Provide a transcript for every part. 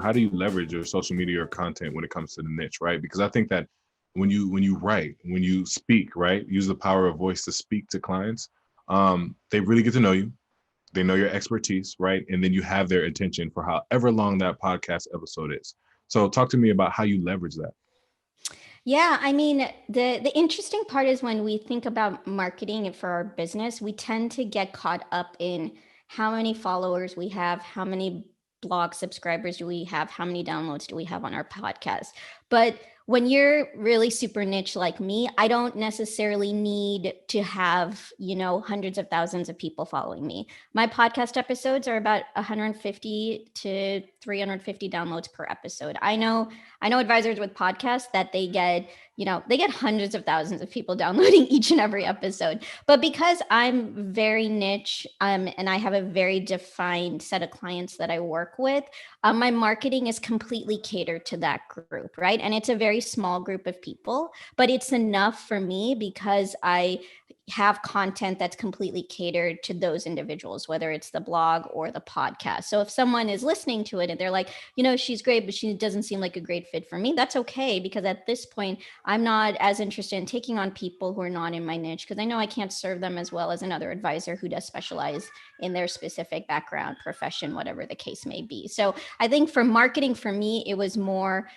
how do you leverage your social media or content when it comes to the niche, right? Because I think that when you write, when you speak, right, use the power of voice to speak to clients, they really get to know you. They know your expertise, right? And then you have their attention for however long that podcast episode is. So talk to me about how you leverage that. Yeah, I mean, the interesting part is when we think about marketing for our business, we tend to get caught up in how many followers we have, how many blog subscribers do we have, how many downloads do we have on our podcast. But when you're really super niche like me, I don't necessarily need to have, hundreds of thousands of people following me. My podcast episodes are about 150 to 350 downloads per episode. I know advisors with podcasts that they get hundreds of thousands of people downloading each and every episode. But because I'm very niche, and I have a very defined set of clients that I work with, my marketing is completely catered to that group, right? And it's a very small group of people, but it's enough for me because I have content that's completely catered to those individuals, whether it's the blog or the podcast. So if someone is listening to it and they're like, she's great, but she doesn't seem like a great fit for me, that's okay. Because at this point, I'm not as interested in taking on people who are not in my niche, because I know I can't serve them as well as another advisor who does specialize in their specific background, profession, whatever the case may be. So I think for marketing, for me, it was more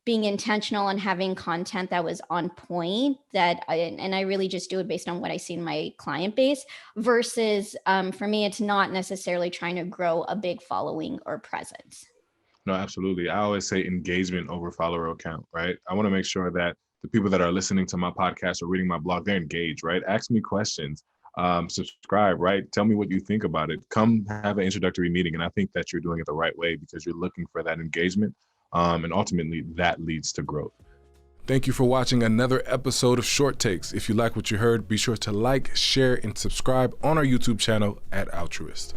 being intentional and having content that was on point, and I really just do it based on what I see in my client base, versus for me, it's not necessarily trying to grow a big following or presence. No, absolutely. I always say engagement over follower count, right? I want to make sure that the people that are listening to my podcast or reading my blog, they're engaged, right? Ask me questions, subscribe, right? Tell me what you think about it. Come have an introductory meeting. And I think that you're doing it the right way because you're looking for that engagement. And ultimately that leads to growth. Thank you for watching another episode of Short Takes. If you like what you heard, be sure to like, share, and subscribe on our YouTube channel at Altruist.